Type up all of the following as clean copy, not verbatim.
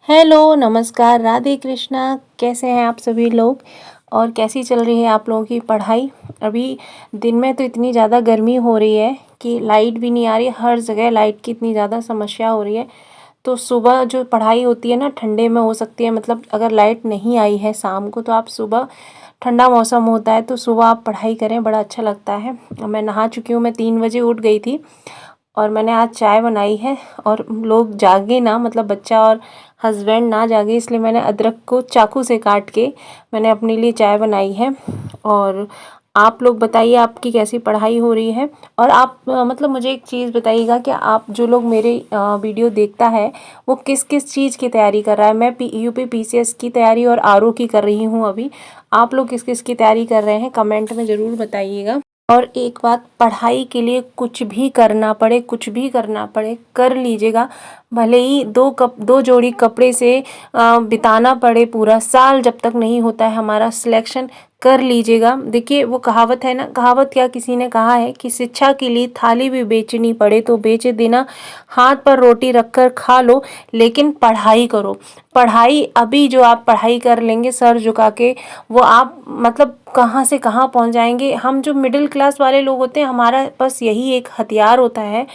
Hello, नमस्कार, राधे कृष्णा। कैसे हैं आप सभी लोग और कैसी चल रही है आप लोगों की पढ़ाई? अभी दिन में तो इतनी ज़्यादा गर्मी हो रही है कि लाइट भी नहीं आ रही, हर जगह लाइट की इतनी ज़्यादा समस्या हो रही है। तो सुबह जो पढ़ाई होती है ना, ठंडे में हो सकती है, मतलब अगर लाइट नहीं आई है शाम को तो आप सुबह, ठंडा मौसम होता है तो सुबह आप पढ़ाई करें, बड़ा अच्छा लगता है। मैं नहा चुकी हूँ, मैं 3 बजे उठ गई थी और मैंने आज चाय बनाई है। और लोग जागे ना, मतलब बच्चा और हस्बैंड ना जागे, इसलिए मैंने अदरक को चाकू से काट के मैंने अपने लिए चाय बनाई है। और आप लोग बताइए आपकी कैसी पढ़ाई हो रही है। और आप मतलब मुझे एक चीज़ बताइएगा कि आप जो लोग मेरे वीडियो देखता है वो किस किस चीज़ की तैयारी कर रहा है। मैं यूपी पीसीएस की तैयारी और आरओ की कर रही हूँ अभी। आप लोग किस किस की तैयारी कर रहे हैं, कमेंट में ज़रूर बताइएगा। और एक बात, पढ़ाई के लिए कुछ भी करना पड़े, कुछ भी करना पड़े, कर लीजिएगा। भले ही दो जोड़ी कपड़े से बिताना पड़े पूरा साल, जब तक नहीं होता है हमारा सिलेक्शन, कर लीजिएगा। देखिए वो कहावत है ना, कहावत क्या, किसी ने कहा है कि शिक्षा के लिए थाली भी बेचनी पड़े तो बेचे देना, हाथ पर रोटी रखकर खा लो, लेकिन पढ़ाई करो। पढ़ाई, अभी जो आप पढ़ाई कर लेंगे सर झुका के, वो आप मतलब कहाँ से कहाँ पहुँच जाएंगे। हम जो मिडिल क्लास वाले लोग होते हैं, हमारा बस यही एक हथियार होता है,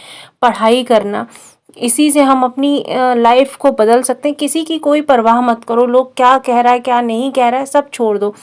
पढ़ाई करना। इसी से हम अपनी लाइफ को बदल सकते हैं। किसी की कोई परवाह मत करो, लोग क्या कह रहा है क्या नहीं कह रहा है सब छोड़ दो।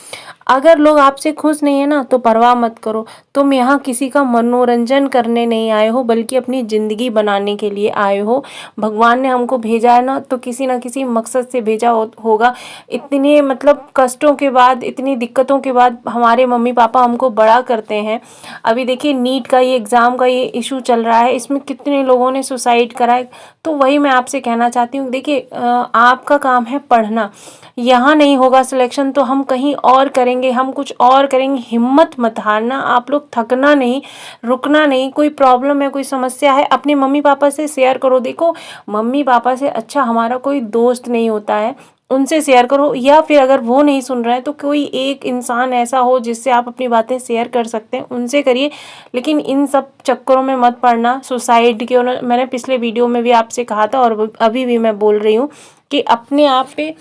अगर लोग आपसे खुश नहीं है ना तो परवाह मत करो। तुम यहाँ किसी का मनोरंजन करने नहीं आए हो, बल्कि अपनी ज़िंदगी बनाने के लिए आए हो। भगवान ने हमको भेजा है ना तो किसी ना किसी मकसद से भेजा होगा। इतने मतलब कष्टों के बाद, इतनी दिक्कतों के बाद हमारे मम्मी पापा हमको बड़ा करते हैं। अभी देखिए नीट का ये एग्ज़ाम का ये इशू चल रहा है, इसमें कितने लोगों ने सुसाइड करा है। तो वही मैं आपसे कहना चाहती हूँ, देखिए आपका काम है पढ़ना। यहाँ नहीं होगा सिलेक्शन तो हम कहीं और करेंगे, हम कुछ और करेंगे। हिम्मत मत हारना, आप लोग थकना नहीं, रुकना नहीं। कोई प्रॉब्लम है, कोई समस्या है, अपने मम्मी पापा से शेयर करो। देखो मम्मी पापा से अच्छा हमारा कोई दोस्त नहीं होता है, उनसे शेयर करो। या फिर अगर वो नहीं सुन रहे हैं तो कोई एक इंसान ऐसा हो जिससे आप अपनी बातें शेयर कर सकते हैं, उनसे करिए। लेकिन इन सब चक्करों में मत पड़ना, सुसाइड के। और मैंने पिछले वीडियो में भी आपसे कहा था और अभी भी मैं बोल रही हूँ कि अपने आप पे,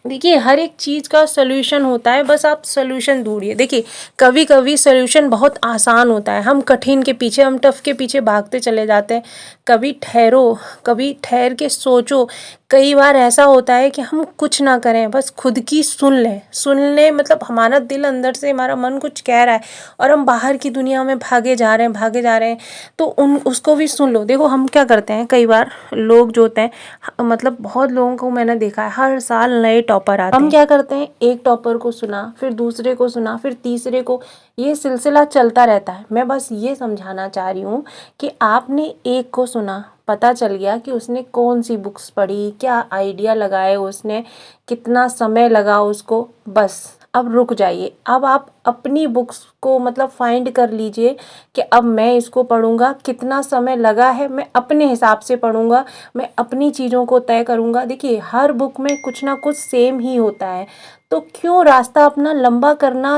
देखिए हर एक चीज़ का सॉल्यूशन होता है, बस आप सॉल्यूशन ढूंढिए। देखिए कभी कभी सॉल्यूशन बहुत आसान होता है, हम कठिन के पीछे, हम टफ के पीछे भागते चले जाते हैं। कभी ठहरो, कभी ठहर के सोचो। कई बार ऐसा होता है कि हम कुछ ना करें, बस खुद की सुन लें, मतलब हमारा दिल अंदर से, हमारा मन कुछ कह रहा है और हम बाहर की दुनिया में भागे जा रहे हैं, तो उसको भी सुन लो। देखो हम क्या करते हैं, कई बार लोग जो होते हैं, मतलब बहुत लोगों को मैंने देखा है, हर साल नए टॉपर आते हैं। हम क्या करते हैं, एक टॉपर को सुना, फिर दूसरे को सुना, फिर तीसरे को, ये सिलसिला चलता रहता है। मैं बस ये समझाना चाह रही हूँ कि आपने एक को सुना, पता चल गया कि उसने कौन सी बुक्स पढ़ी, क्या आइडिया लगाए उसने, कितना समय लगा उसको, बस अब रुक जाइए। अब आप अपनी बुक्स को मतलब फाइंड कर लीजिए कि अब मैं इसको पढ़ूंगा, कितना समय लगा है, मैं अपने हिसाब से पढ़ूंगा, मैं अपनी चीज़ों को तय करूंगा। देखिए हर बुक में कुछ ना कुछ सेम ही होता है, तो क्यों रास्ता अपना लंबा करना।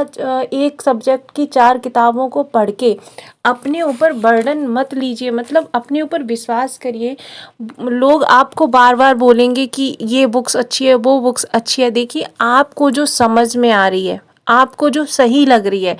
एक सब्जेक्ट की 4 किताबों को पढ़ के अपने ऊपर बर्डन मत लीजिए, मतलब अपने ऊपर विश्वास करिए। लोग आपको बार बार बोलेंगे कि ये बुक्स अच्छी है, वो बुक्स अच्छी है। देखिए आपको जो समझ में आ रही है, आपको जो सही लग रही है,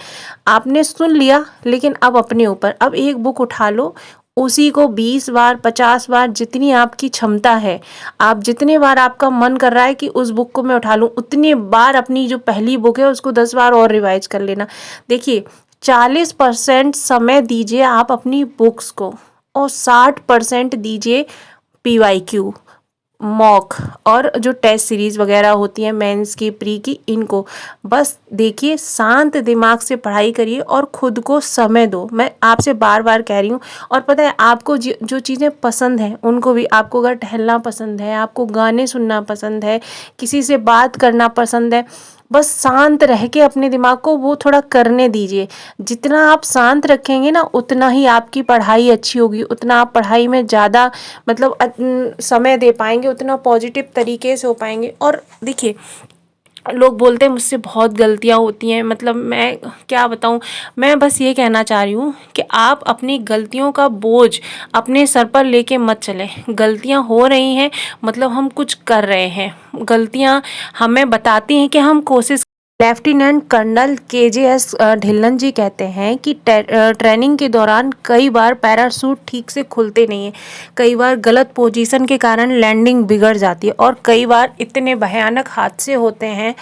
आपने सुन लिया, लेकिन अब अपने ऊपर, अब एक बुक उठा लो, उसी को 20 बार 50 बार, जितनी आपकी क्षमता है, आप जितने बार आपका मन कर रहा है कि उस बुक को मैं उठा लूँ, उतनी बार अपनी जो पहली बुक है उसको 10 बार और रिवाइज कर लेना। देखिए 40% समय दीजिए आप अपनी बुक्स को और 60% दीजिए पीवाईक्यू, मॉक और जो टेस्ट सीरीज़ वगैरह होती हैं मेंस की, प्री की, इनको बस देखिए। शांत दिमाग से पढ़ाई करिए और खुद को समय दो, मैं आपसे बार बार कह रही हूँ। और पता है आपको जो चीज़ें पसंद हैं उनको भी, आपको अगर टहलना पसंद है, आपको गाने सुनना पसंद है, किसी से बात करना पसंद है, बस शांत रह के अपने दिमाग को वो थोड़ा करने दीजिए। जितना आप शांत रखेंगे ना, उतना ही आपकी पढ़ाई अच्छी होगी, उतना आप पढ़ाई में ज़्यादा मतलब समय दे पाएंगे, उतना पॉजिटिव तरीके से हो पाएंगे। और देखिए लोग बोलते हैं मुझसे बहुत गलतियाँ होती हैं, मतलब मैं क्या बताऊँ। मैं बस ये कहना चाह रही हूँ कि आप अपनी गलतियों का बोझ अपने सर पर लेके मत चलें। गलतियाँ हो रही हैं मतलब हम कुछ कर रहे हैं। गलतियाँ हमें बताती हैं कि हम कोशिश। लेफ्टिनेंट कर्नल केजेएस ढिल्लन जी कहते हैं कि ट्रेनिंग के दौरान कई बार पैराशूट ठीक से खुलते नहीं हैं, कई बार गलत पोजीशन के कारण लैंडिंग बिगड़ जाती है और कई बार इतने भयानक हादसे होते हैं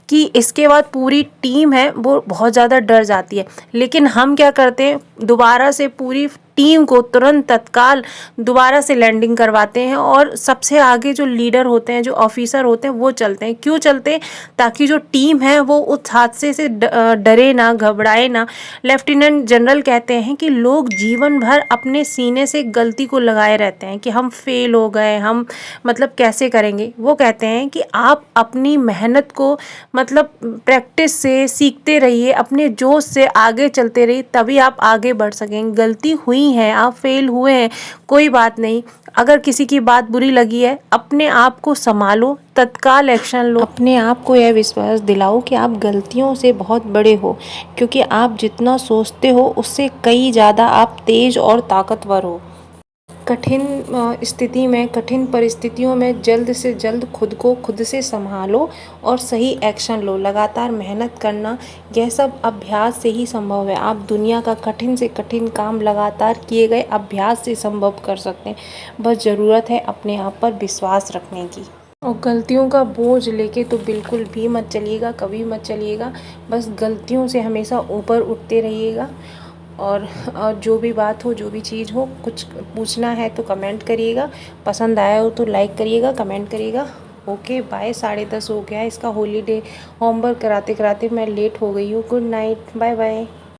कि इसके बाद पूरी टीम है वो बहुत ज़्यादा डर जाती है। लेकिन हम क्या करते हैं, दोबारा से पूरी टीम को तुरंत तत्काल दोबारा से लैंडिंग करवाते हैं और सबसे आगे जो लीडर होते हैं, जो ऑफिसर होते हैं वो चलते हैं। क्यों चलते हैं? ताकि जो टीम है वो उस हादसे से डरे ना, घबराए ना। लेफ्टिनेंट जनरल कहते हैं कि लोग जीवन भर अपने सीने से गलती को लगाए रहते हैं कि हम फेल हो गए, हम मतलब कैसे करेंगे। वो कहते हैं कि आप अपनी मेहनत को मतलब प्रैक्टिस से सीखते रहिए, अपने जोश से आगे चलते रहिए, तभी आप आगे बढ़ सकेंगे। गलती हुई है, आप फेल हुए हैं, कोई बात नहीं। अगर किसी की बात बुरी लगी है, अपने आप को संभालो, तत्काल एक्शन लो। अपने आप को यह विश्वास दिलाओ कि आप गलतियों से बहुत बड़े हो, क्योंकि आप जितना सोचते हो उससे कई ज़्यादा आप तेज और ताकतवर हो। कठिन स्थिति में, कठिन परिस्थितियों में जल्द से जल्द खुद को खुद से संभालो और सही एक्शन लो। लगातार मेहनत करना, यह सब अभ्यास से ही संभव है। आप दुनिया का कठिन से कठिन काम लगातार किए गए अभ्यास से संभव कर सकते हैं। बस ज़रूरत है अपने आप पर विश्वास रखने की। और गलतियों का बोझ लेके तो बिल्कुल भी मत चलिएगा, कभी मत चलिएगा। बस गलतियों से हमेशा ऊपर उठते रहिएगा। और जो भी बात हो, जो भी चीज़ हो, कुछ पूछना है तो कमेंट करिएगा, पसंद आया हो तो लाइक करिएगा, कमेंट करिएगा। Okay bye. 10:30 हो गया है, इसका हॉलीडे होमवर्क कराते कराते मैं लेट हो गई हूँ। Good night, bye bye.